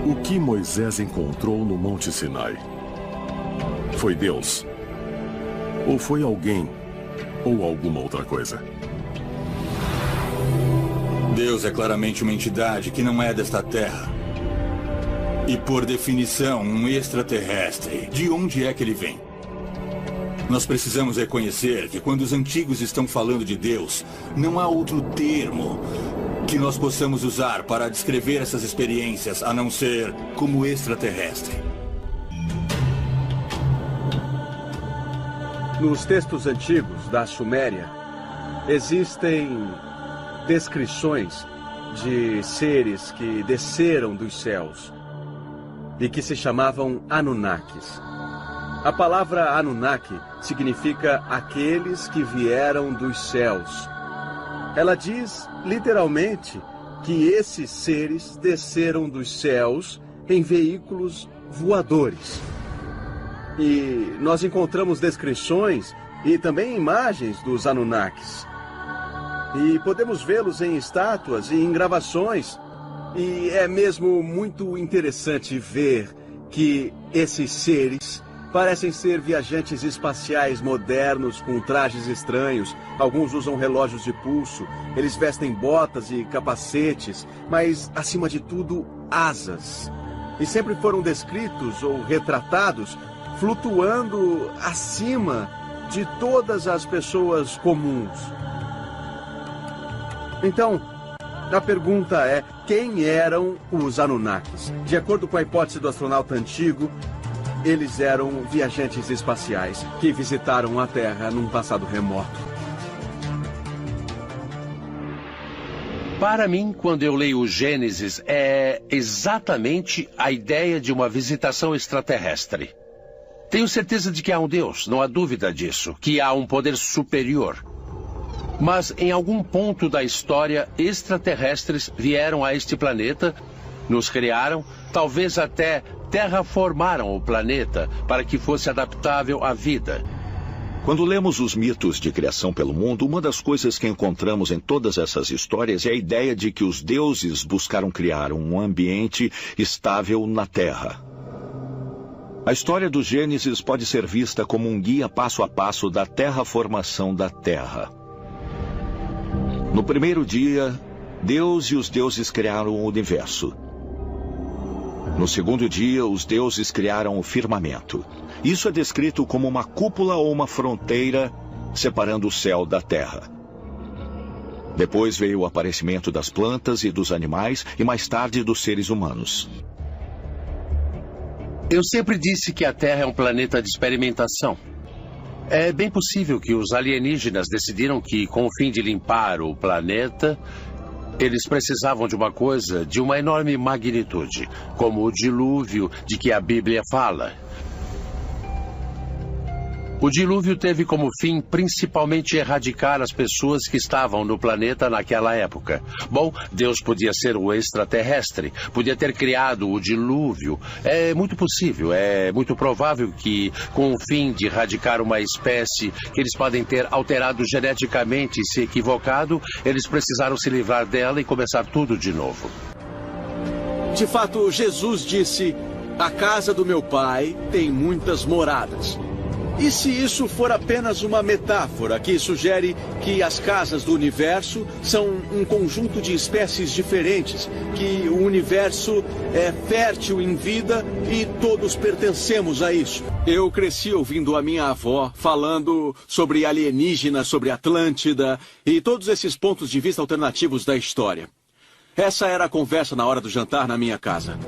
O que Moisés encontrou no Monte Sinai? Foi Deus? Ou foi alguém? Ou alguma outra coisa? Deus é claramente uma entidade que não é desta terra. E, por definição, um extraterrestre. De onde é que ele vem? Nós precisamos reconhecer que quando os antigos estão falando de Deus, não há outro termo que nós possamos usar para descrever essas experiências, a não ser como extraterrestre. Nos textos antigos da Suméria, existem descrições de seres que desceram dos céus e que se chamavam Anunnakis. A palavra Anunnaki significa aqueles que vieram dos céus. Ela diz, literalmente, que esses seres desceram dos céus em veículos voadores. E nós encontramos descrições e também imagens dos Anunnakis. E podemos vê-los em estátuas e em gravações. E é mesmo muito interessante ver que esses seres parecem ser viajantes espaciais modernos com trajes estranhos. Alguns usam relógios de pulso, eles vestem botas e capacetes, mas, acima de tudo, asas. E sempre foram descritos ou retratados flutuando acima de todas as pessoas comuns. Então, a pergunta é, quem eram os Anunnakis? De acordo com a hipótese do astronauta antigo, eles eram viajantes espaciais que visitaram a Terra num passado remoto. Para mim, quando eu leio o Gênesis, é exatamente a ideia de uma visitação extraterrestre. Tenho certeza de que há um Deus, não há dúvida disso, que há um poder superior. Mas em algum ponto da história, extraterrestres vieram a este planeta, nos criaram, talvez até terraformaram o planeta para que fosse adaptável à vida. Quando lemos os mitos de criação pelo mundo, uma das coisas que encontramos em todas essas histórias é a ideia de que os deuses buscaram criar um ambiente estável na Terra. A história do Gênesis pode ser vista como um guia passo a passo da terraformação da Terra. No primeiro dia, Deus e os deuses criaram o universo. No segundo dia, os deuses criaram o firmamento. Isso é descrito como uma cúpula ou uma fronteira separando o céu da terra. Depois veio o aparecimento das plantas e dos animais e mais tarde dos seres humanos. Eu sempre disse que a Terra é um planeta de experimentação. É bem possível que os alienígenas decidiram que, com o fim de limpar o planeta, eles precisavam de uma coisa de uma enorme magnitude, como o dilúvio de que a Bíblia fala. O dilúvio teve como fim principalmente erradicar as pessoas que estavam no planeta naquela época. Bom, Deus podia ser um extraterrestre, podia ter criado o dilúvio. É muito possível, é muito provável que, com o fim de erradicar uma espécie que eles podem ter alterado geneticamente e se equivocado, eles precisaram se livrar dela e começar tudo de novo. De fato, Jesus disse, a casa do meu pai tem muitas moradas. E se isso for apenas uma metáfora que sugere que as casas do universo são um conjunto de espécies diferentes, que o universo é fértil em vida e todos pertencemos a isso? Eu cresci ouvindo a minha avó falando sobre alienígenas, sobre Atlântida e todos esses pontos de vista alternativos da história. Essa era a conversa na hora do jantar na minha casa.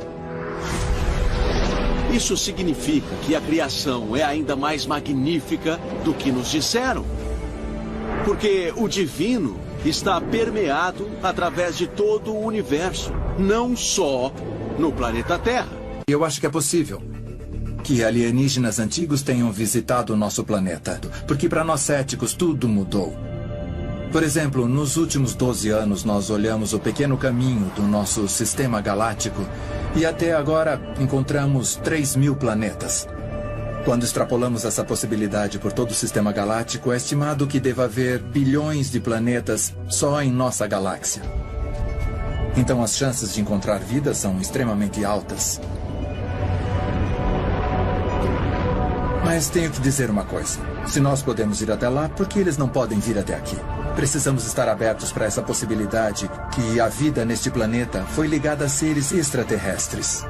Isso significa que a criação é ainda mais magnífica do que nos disseram. Porque o divino está permeado através de todo o universo, não só no planeta Terra. Eu acho que é possível que alienígenas antigos tenham visitado o nosso planeta, porque para nós céticos tudo mudou. Por exemplo, nos últimos 12 anos nós olhamos o pequeno caminho do nosso sistema galáctico e até agora encontramos 3.000 planetas. Quando extrapolamos essa possibilidade por todo o sistema galáctico, é estimado que deva haver bilhões de planetas só em nossa galáxia. Então as chances de encontrar vida são extremamente altas. Mas tenho que dizer uma coisa. Se nós podemos ir até lá, por que eles não podem vir até aqui? Precisamos estar abertos para essa possibilidade que a vida neste planeta foi ligada a seres extraterrestres.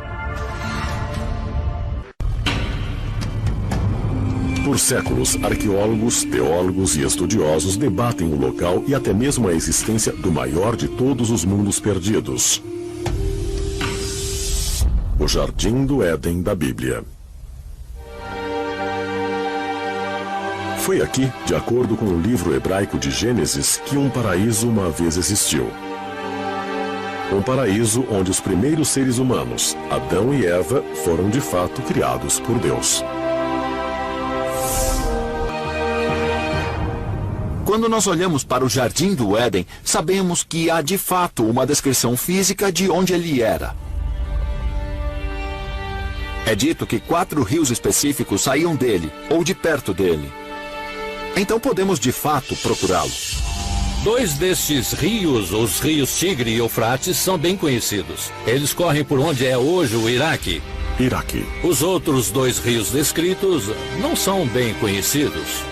Por séculos, arqueólogos, teólogos e estudiosos debatem o local e até mesmo a existência do maior de todos os mundos perdidos. O Jardim do Éden da Bíblia. Foi aqui, de acordo com o livro hebraico de Gênesis, que um paraíso uma vez existiu. Um paraíso onde os primeiros seres humanos, Adão e Eva, foram de fato criados por Deus. Quando nós olhamos para o Jardim do Éden, sabemos que há de fato uma descrição física de onde ele era. É dito que 4 rios específicos saíam dele, ou de perto dele. Então podemos de fato procurá-lo. 2 destes rios, os rios Tigre e Eufrates, são bem conhecidos. Eles correm por onde é hoje o Iraque. Os outros 2 rios descritos não são bem conhecidos.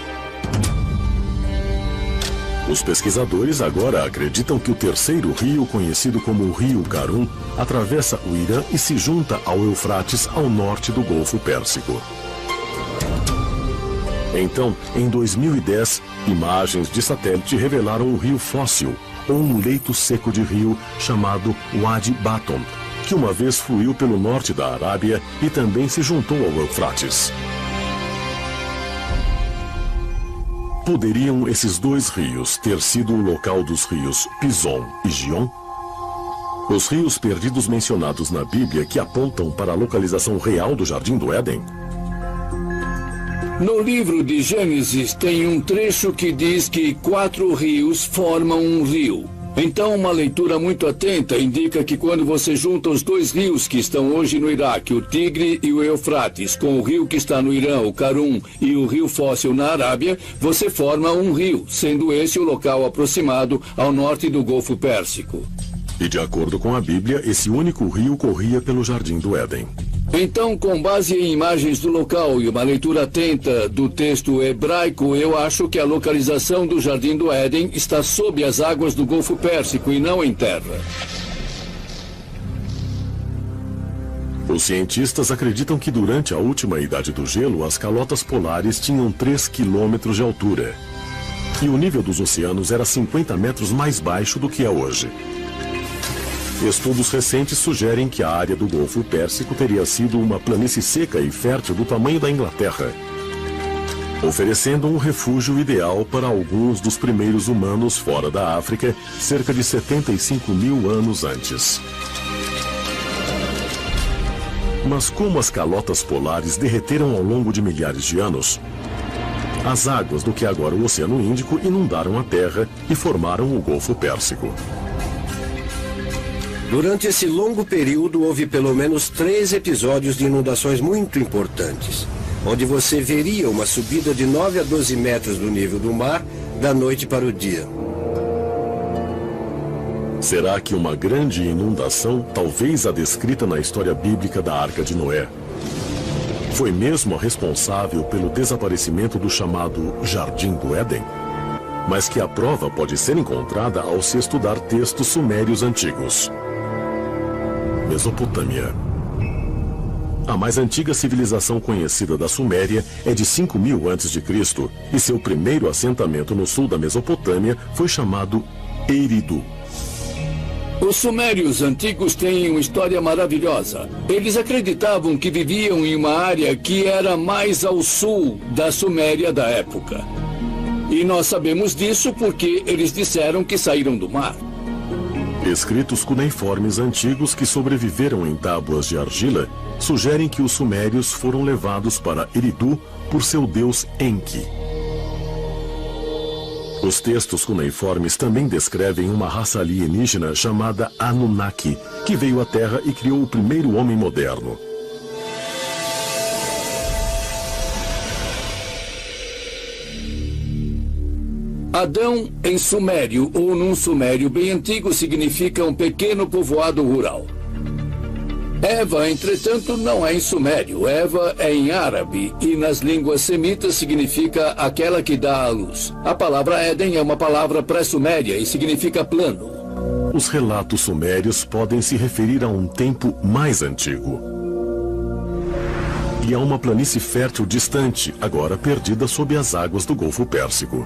Os pesquisadores agora acreditam que o terceiro rio, conhecido como o Rio Karun, atravessa o Irã e se junta ao Eufrates ao norte do Golfo Pérsico. Então, em 2010, imagens de satélite revelaram um rio fóssil, ou um leito seco de rio chamado Wadi Baton, que uma vez fluiu pelo norte da Arábia e também se juntou ao Eufrates. Poderiam esses 2 rios ter sido o local dos rios Pison e Gion? Os rios perdidos mencionados na Bíblia que apontam para a localização real do Jardim do Éden? No livro de Gênesis tem um trecho que diz que 4 rios formam um rio. Então, uma leitura muito atenta indica que quando você junta os 2 rios que estão hoje no Iraque, o Tigre e o Eufrates, com o rio que está no Irã, o Karun, e o rio fóssil na Arábia, você forma um rio, sendo esse o local aproximado ao norte do Golfo Pérsico. E de acordo com a Bíblia, esse único rio corria pelo Jardim do Éden. Então, com base em imagens do local e uma leitura atenta do texto hebraico, eu acho que a localização do Jardim do Éden está sob as águas do Golfo Pérsico e não em terra. Os cientistas acreditam que durante a última idade do gelo, as calotas polares tinham 3 quilômetros de altura. E o nível dos oceanos era 50 metros mais baixo do que é hoje. Estudos recentes sugerem que a área do Golfo Pérsico teria sido uma planície seca e fértil do tamanho da Inglaterra, oferecendo um refúgio ideal para alguns dos primeiros humanos fora da África, cerca de 75 mil anos antes. Mas como as calotas polares derreteram ao longo de milhares de anos, as águas do que agora o Oceano Índico inundaram a Terra e formaram o Golfo Pérsico. Durante esse longo período, houve pelo menos 3 episódios de inundações muito importantes, onde você veria uma subida de 9 a 12 metros do nível do mar, da noite para o dia. Será que uma grande inundação, talvez a descrita na história bíblica da Arca de Noé, foi mesmo a responsável pelo desaparecimento do chamado Jardim do Éden? Mas que a prova pode ser encontrada ao se estudar textos sumérios antigos. Mesopotâmia. A mais antiga civilização conhecida da Suméria é de 5.000 a.C. e seu primeiro assentamento no sul da Mesopotâmia foi chamado Eridu. Os sumérios antigos têm uma história maravilhosa. Eles acreditavam que viviam em uma área que era mais ao sul da Suméria da época. E nós sabemos disso porque eles disseram que saíram do mar. Escritos cuneiformes antigos que sobreviveram em tábuas de argila sugerem que os sumérios foram levados para Eridu por seu deus Enki. Os textos cuneiformes também descrevem uma raça alienígena chamada Anunnaki, que veio à Terra e criou o primeiro homem moderno. Adão, em sumério ou num sumério bem antigo, significa um pequeno povoado rural. Eva, entretanto, não é em sumério. Eva é em árabe e nas línguas semitas significa aquela que dá à luz. A palavra Éden é uma palavra pré-suméria e significa plano. Os relatos sumérios podem se referir a um tempo mais antigo. E a uma planície fértil distante, agora perdida sob as águas do Golfo Pérsico.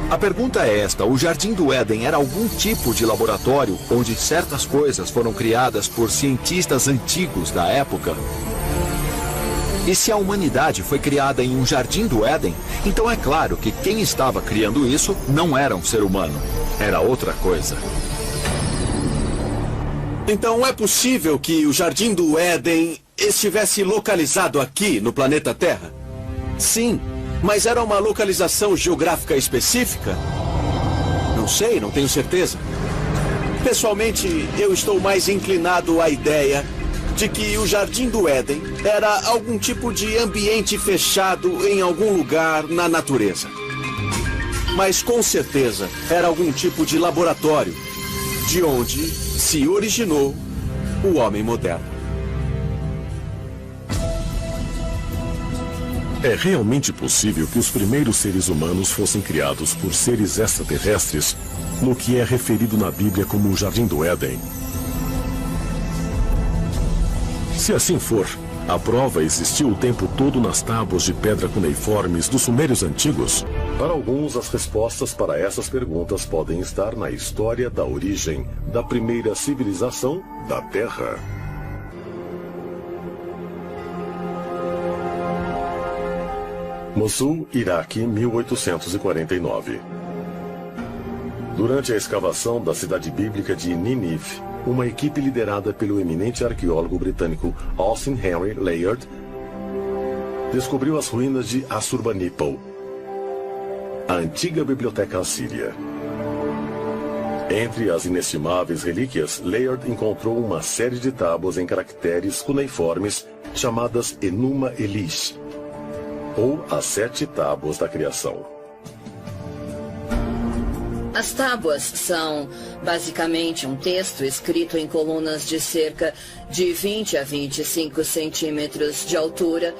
A pergunta é esta: o Jardim do Éden era algum tipo de laboratório onde certas coisas foram criadas por cientistas antigos da época? E se a humanidade foi criada em um Jardim do Éden, então é claro que quem estava criando isso não era um ser humano, era outra coisa. Então é possível que o Jardim do Éden estivesse localizado aqui no planeta Terra? Sim. Mas era uma localização geográfica específica? Não sei, não tenho certeza. Pessoalmente, eu estou mais inclinado à ideia de que o Jardim do Éden era algum tipo de ambiente fechado em algum lugar na natureza. Mas com certeza era algum tipo de laboratório, de onde se originou o homem moderno. É realmente possível que os primeiros seres humanos fossem criados por seres extraterrestres no que é referido na Bíblia como o Jardim do Éden? Se assim for, a prova existiu o tempo todo nas tábuas de pedra cuneiformes dos sumérios antigos? Para alguns, as respostas para essas perguntas podem estar na história da origem da primeira civilização da Terra. Mossul, Iraque, 1849. Durante a escavação da cidade bíblica de Nínive, uma equipe liderada pelo eminente arqueólogo britânico Austin Henry Layard descobriu as ruínas de Assurbanipal, a antiga biblioteca assíria. Entre as inestimáveis relíquias, Layard encontrou uma série de tábuas em caracteres cuneiformes chamadas Enuma Elish, ou as 7 tábuas da criação. As tábuas são basicamente um texto escrito em colunas de cerca de 20 a 25 centímetros de altura,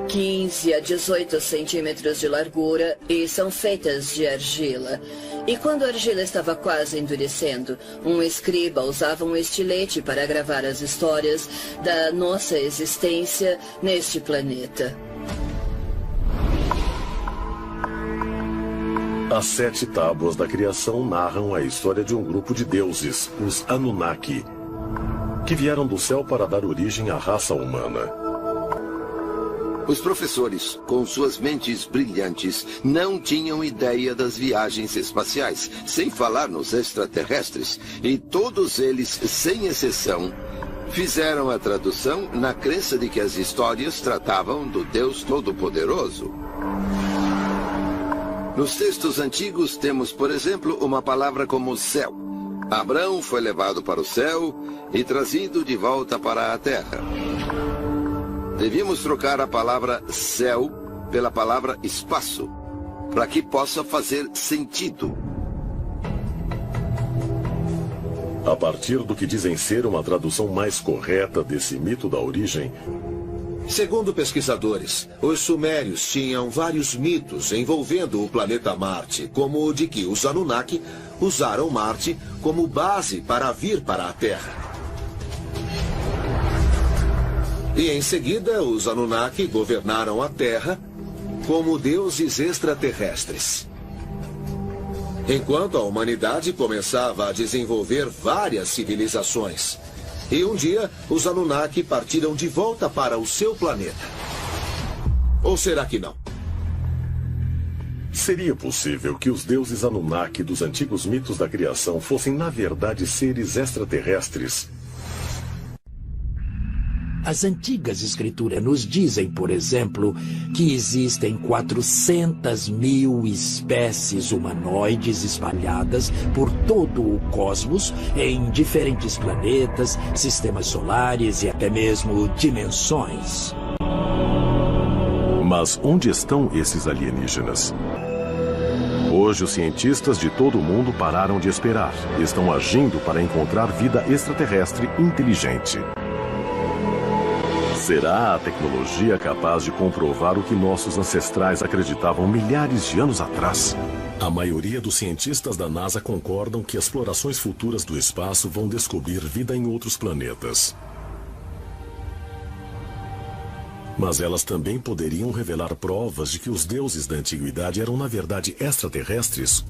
15 a 18 centímetros de largura e são feitas de argila. E quando a argila estava quase endurecendo, um escriba usava um estilete para gravar as histórias da nossa existência neste planeta. As 7 tábuas da criação narram a história de um grupo de deuses, os Anunnaki, que vieram do céu para dar origem à raça humana. Os professores, com suas mentes brilhantes, não tinham ideia das viagens espaciais, sem falar nos extraterrestres, e todos eles, sem exceção, fizeram a tradução na crença de que as histórias tratavam do Deus Todo-Poderoso. Nos textos antigos temos, por exemplo, uma palavra como céu. Abrão foi levado para o céu e trazido de volta para a terra. Devíamos trocar a palavra céu pela palavra espaço, para que possa fazer sentido. A partir do que dizem ser uma tradução mais correta desse mito da origem, segundo pesquisadores, os sumérios tinham vários mitos envolvendo o planeta Marte, como o de que os Anunnaki usaram Marte como base para vir para a Terra. E em seguida, os Anunnaki governaram a Terra como deuses extraterrestres. Enquanto a humanidade começava a desenvolver várias civilizações. E um dia, os Anunnaki partiram de volta para o seu planeta. Ou será que não? Seria possível que os deuses Anunnaki dos antigos mitos da criação fossem, na verdade, seres extraterrestres? As antigas escrituras nos dizem, por exemplo, que existem 400 mil espécies humanoides espalhadas por todo o cosmos, em diferentes planetas, sistemas solares e até mesmo dimensões. Mas onde estão esses alienígenas? Hoje, os cientistas de todo o mundo pararam de esperar e estão agindo para encontrar vida extraterrestre inteligente. Será a tecnologia capaz de comprovar o que nossos ancestrais acreditavam milhares de anos atrás? A maioria dos cientistas da NASA concordam que explorações futuras do espaço vão descobrir vida em outros planetas. Mas elas também poderiam revelar provas de que os deuses da antiguidade eram, na verdade, extraterrestres.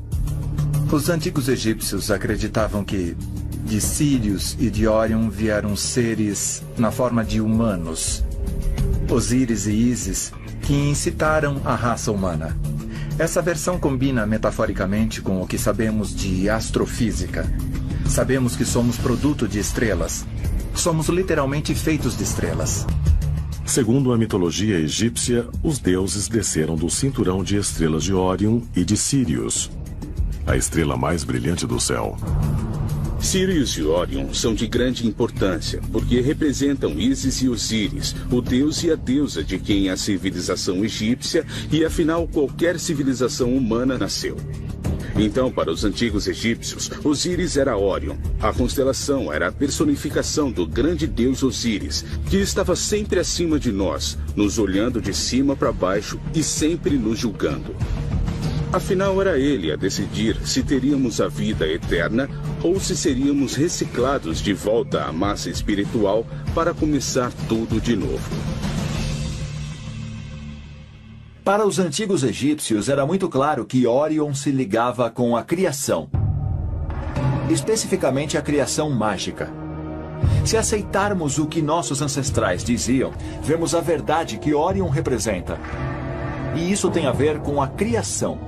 Os antigos egípcios acreditavam que de Sírius e de Órion vieram seres na forma de humanos, Osíris e Ísis, que incitaram a raça humana. Essa versão combina metaforicamente com o que sabemos de astrofísica. Sabemos que somos produto de estrelas. Somos literalmente feitos de estrelas. Segundo a mitologia egípcia, os deuses desceram do cinturão de estrelas de Órion e de Sírius, a estrela mais brilhante do céu. Sírius e Órion são de grande importância, porque representam Ísis e Osíris, o deus e a deusa de quem a civilização egípcia e, afinal, qualquer civilização humana nasceu. Então, para os antigos egípcios, Osíris era Órion. A constelação era a personificação do grande deus Osíris, que estava sempre acima de nós, nos olhando de cima para baixo e sempre nos julgando. Afinal, era ele a decidir se teríamos a vida eterna ou se seríamos reciclados de volta à massa espiritual para começar tudo de novo. Para os antigos egípcios, era muito claro que Órion se ligava com a criação. Especificamente a criação mágica. Se aceitarmos o que nossos ancestrais diziam, vemos a verdade que Órion representa. E isso tem a ver com a criação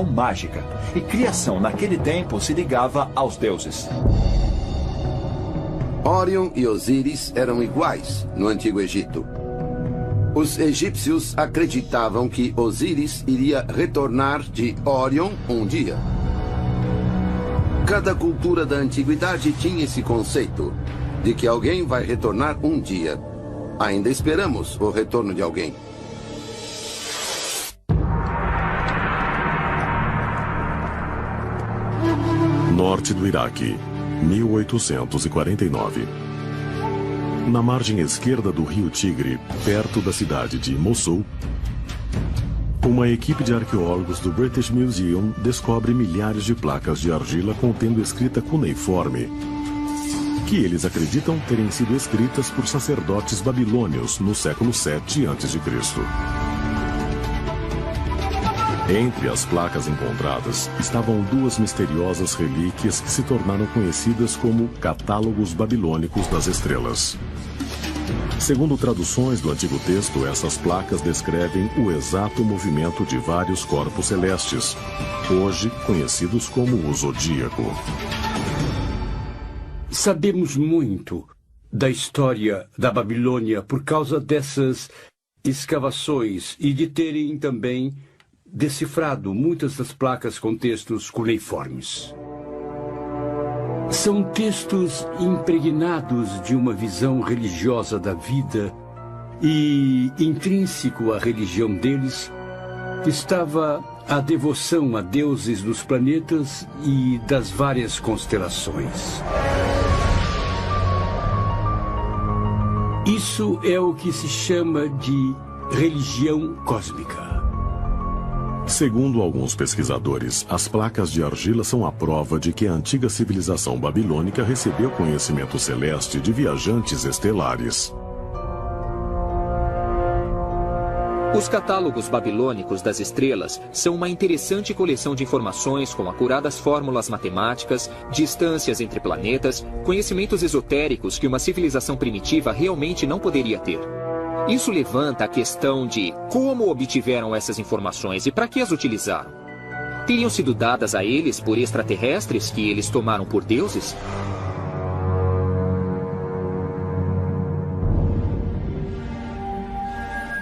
mágica. E criação, naquele tempo, se ligava aos deuses. Órion e Osíris eram iguais no Antigo Egito. Os egípcios acreditavam que Osíris iria retornar de Órion um dia. Cada cultura da antiguidade tinha esse conceito de que alguém vai retornar um dia. Ainda esperamos o retorno de alguém. Norte do Iraque, 1849. Na margem esquerda do rio Tigre, perto da cidade de Mossul, uma equipe de arqueólogos do British Museum descobre milhares de placas de argila contendo escrita cuneiforme, que eles acreditam terem sido escritas por sacerdotes babilônios no século VII a.C. Entre as placas encontradas estavam duas misteriosas relíquias que se tornaram conhecidas como catálogos babilônicos das estrelas. Segundo traduções do antigo texto, essas placas descrevem o exato movimento de vários corpos celestes, hoje conhecidos como o Zodíaco. Sabemos muito da história da Babilônia por causa dessas escavações e de terem também decifrado muitas das placas com textos cuneiformes. São textos impregnados de uma visão religiosa da vida e, intrínseco à religião deles, estava a devoção a deuses dos planetas e das várias constelações. Isso é o que se chama de religião cósmica. Segundo alguns pesquisadores, as placas de argila são a prova de que a antiga civilização babilônica recebeu conhecimento celeste de viajantes estelares. Os catálogos babilônicos das estrelas são uma interessante coleção de informações com acuradas fórmulas matemáticas, distâncias entre planetas, conhecimentos esotéricos que uma civilização primitiva realmente não poderia ter. Isso levanta a questão de como obtiveram essas informações e para que as utilizaram. Teriam sido dadas a eles por extraterrestres que eles tomaram por deuses?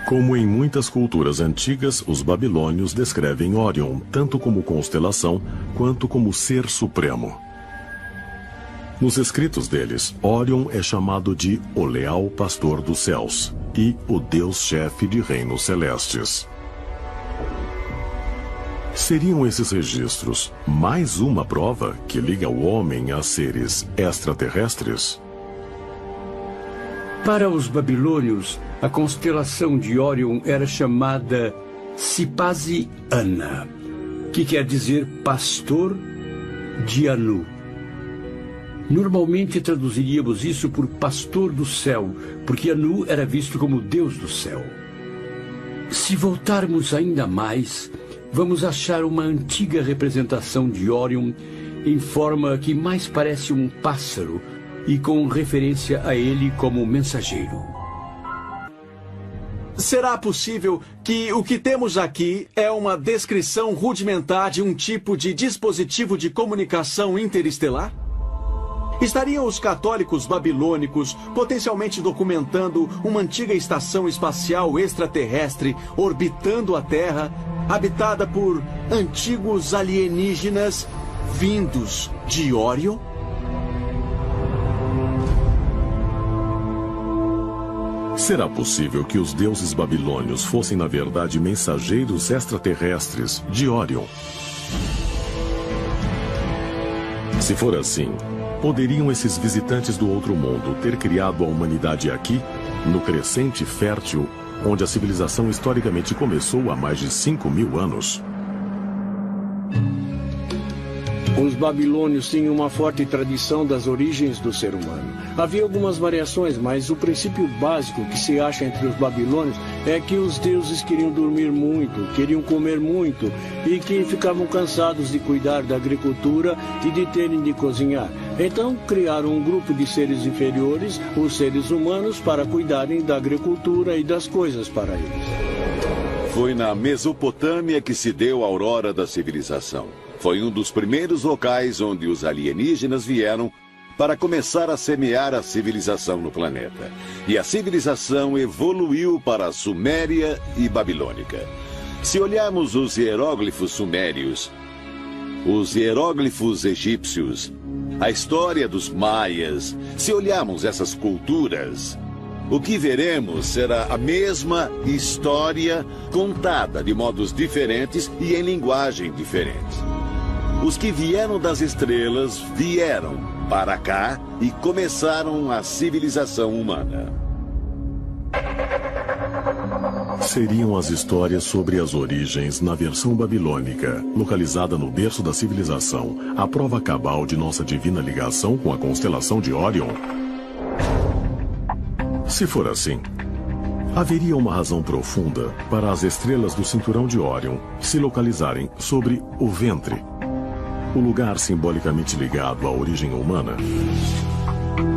Como em muitas culturas antigas, os babilônios descrevem Órion tanto como constelação quanto como ser supremo. Nos escritos deles, Órion é chamado de o leal pastor dos céus e o Deus-chefe de reinos celestes. Seriam esses registros mais uma prova que liga o homem a seres extraterrestres? Para os babilônios, a constelação de Órion era chamada Sipasi-Ana, que quer dizer pastor de Anu. Normalmente traduziríamos isso por pastor do céu, porque Anu era visto como Deus do céu. Se voltarmos ainda mais, vamos achar uma antiga representação de Órion em forma que mais parece um pássaro e com referência a ele como mensageiro. Será possível que o que temos aqui é uma descrição rudimentar de um tipo de dispositivo de comunicação interestelar? Estariam os católicos babilônicos potencialmente documentando uma antiga estação espacial extraterrestre orbitando a Terra, habitada por antigos alienígenas vindos de Órion? Será possível que os deuses babilônios fossem, na verdade, mensageiros extraterrestres de Órion? Se for assim, poderiam esses visitantes do outro mundo ter criado a humanidade aqui, no crescente fértil, onde a civilização historicamente começou há mais de 5.000 anos? Os babilônios tinham uma forte tradição das origens do ser humano. Havia algumas variações, mas o princípio básico que se acha entre os babilônios é que os deuses queriam dormir muito, queriam comer muito e que ficavam cansados de cuidar da agricultura e de terem de cozinhar. Então criaram um grupo de seres inferiores, os seres humanos, para cuidarem da agricultura e das coisas para eles. Foi na Mesopotâmia que se deu a aurora da civilização. Foi um dos primeiros locais onde os alienígenas vieram para começar a semear a civilização no planeta. E a civilização evoluiu para a Suméria e Babilônica. Se olharmos os hieróglifos sumérios, os hieróglifos egípcios, a história dos maias, se olharmos essas culturas, o que veremos será a mesma história contada de modos diferentes e em linguagem diferente. Os que vieram das estrelas vieram para cá e começaram a civilização humana. Seriam as histórias sobre as origens na versão babilônica, localizada no berço da civilização, a prova cabal de nossa divina ligação com a constelação de Órion? Se for assim, haveria uma razão profunda para as estrelas do cinturão de Órion se localizarem sobre o ventre, o lugar simbolicamente ligado à origem humana?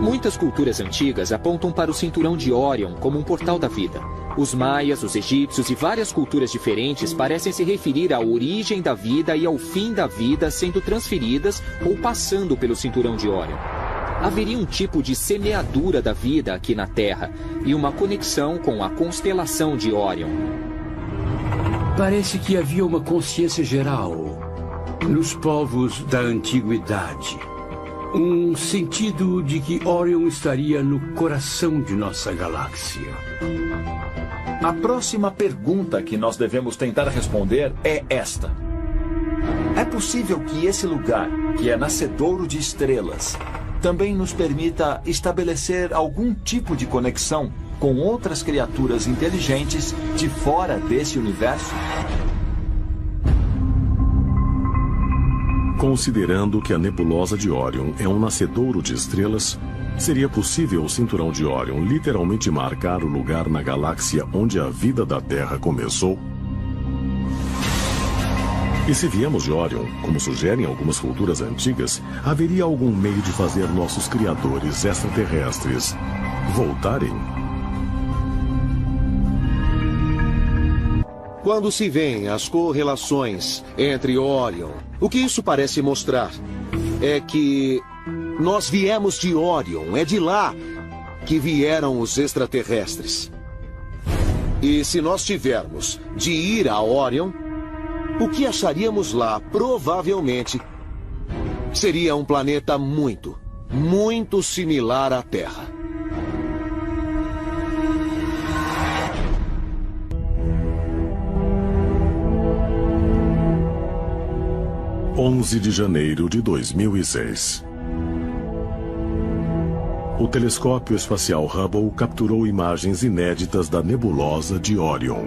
Muitas culturas antigas apontam para o cinturão de Órion como um portal da vida. Os maias, os egípcios e várias culturas diferentes parecem se referir à origem da vida e ao fim da vida sendo transferidas ou passando pelo cinturão de Órion. Haveria um tipo de semeadura da vida aqui na Terra e uma conexão com a constelação de Órion. Parece que havia uma consciência geral nos povos da antiguidade. Um sentido de que Órion estaria no coração de nossa galáxia. A próxima pergunta que nós devemos tentar responder é esta. É possível que esse lugar, que é nascedouro de estrelas, também nos permita estabelecer algum tipo de conexão com outras criaturas inteligentes de fora desse universo? Considerando que a nebulosa de Órion é um nascedouro de estrelas, seria possível o cinturão de Órion literalmente marcar o lugar na galáxia onde a vida da Terra começou? E se viemos de Órion, como sugerem algumas culturas antigas, haveria algum meio de fazer nossos criadores extraterrestres voltarem? Quando se vêem as correlações entre Órion, o que isso parece mostrar é que nós viemos de Órion, é de lá que vieram os extraterrestres. E se nós tivermos de ir a Órion, o que acharíamos lá provavelmente seria um planeta muito, muito similar à Terra. – 11 de janeiro de 2006. O telescópio espacial Hubble capturou imagens inéditas da nebulosa de Orion.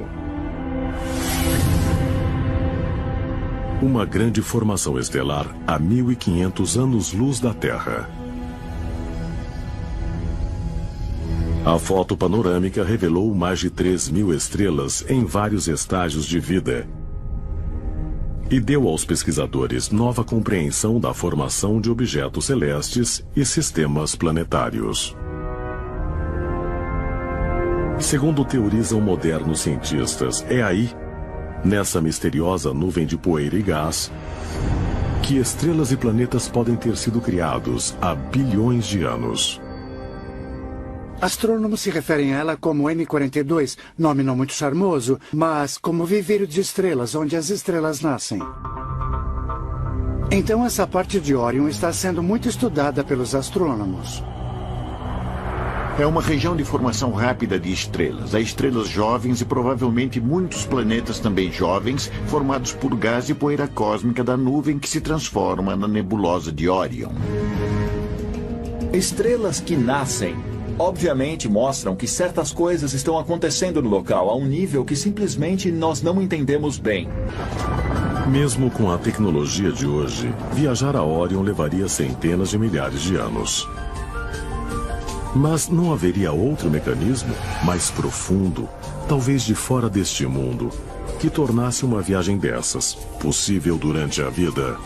Uma grande formação estelar a 1.500 anos-luz da Terra. A foto panorâmica revelou mais de 3.000 estrelas em vários estágios de vida e deu aos pesquisadores nova compreensão da formação de objetos celestes e sistemas planetários. Segundo teorizam modernos cientistas, é aí, nessa misteriosa nuvem de poeira e gás, que estrelas e planetas podem ter sido criados há bilhões de anos. Astrônomos se referem a ela como M42, nome não muito charmoso, mas como viveiro de estrelas, onde as estrelas nascem. Então essa parte de Orion está sendo muito estudada pelos astrônomos. É uma região de formação rápida de estrelas. Há estrelas jovens e provavelmente muitos planetas também jovens, formados por gás e poeira cósmica da nuvem que se transforma na nebulosa de Orion. Estrelas que nascem, obviamente mostram que certas coisas estão acontecendo no local a um nível que simplesmente nós não entendemos bem. Mesmo com a tecnologia de hoje, viajar a Orion levaria centenas de milhares de anos. Mas não haveria outro mecanismo mais profundo, talvez de fora deste mundo, que tornasse uma viagem dessas possível durante a vida?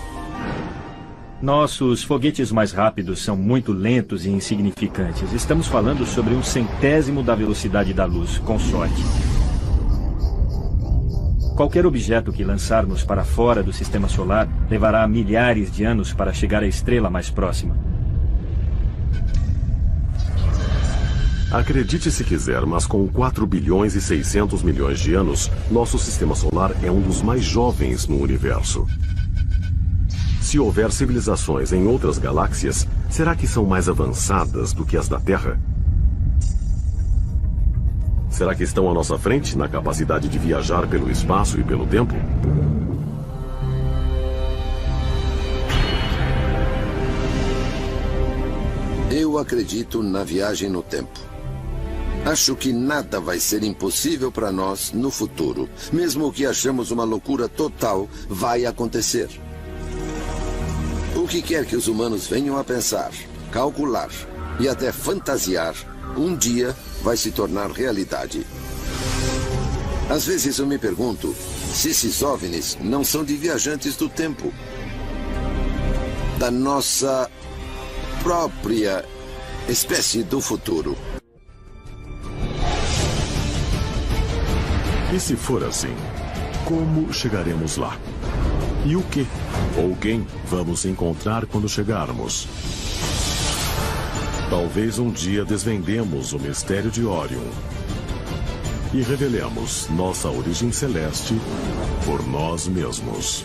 Nossos foguetes mais rápidos são muito lentos e insignificantes. Estamos falando sobre 1/100º da velocidade da luz, com sorte. Qualquer objeto que lançarmos para fora do sistema solar levará milhares de anos para chegar à estrela mais próxima. Acredite se quiser, mas com 4 bilhões e 600 milhões de anos, nosso sistema solar é um dos mais jovens no universo. Se houver civilizações em outras galáxias, será que são mais avançadas do que as da Terra? Será que estão à nossa frente na capacidade de viajar pelo espaço e pelo tempo? Eu acredito na viagem no tempo. Acho que nada vai ser impossível para nós no futuro. Mesmo o que achamos uma loucura total vai acontecer. O que quer que os humanos venham a pensar, calcular e até fantasiar, um dia vai se tornar realidade. Às vezes eu me pergunto se esses OVNIs não são de viajantes do tempo, da nossa própria espécie do futuro. E se for assim, como chegaremos lá? E o que ou quem vamos encontrar quando chegarmos? Talvez um dia desvendemos o mistério de Orion e revelemos nossa origem celeste por nós mesmos.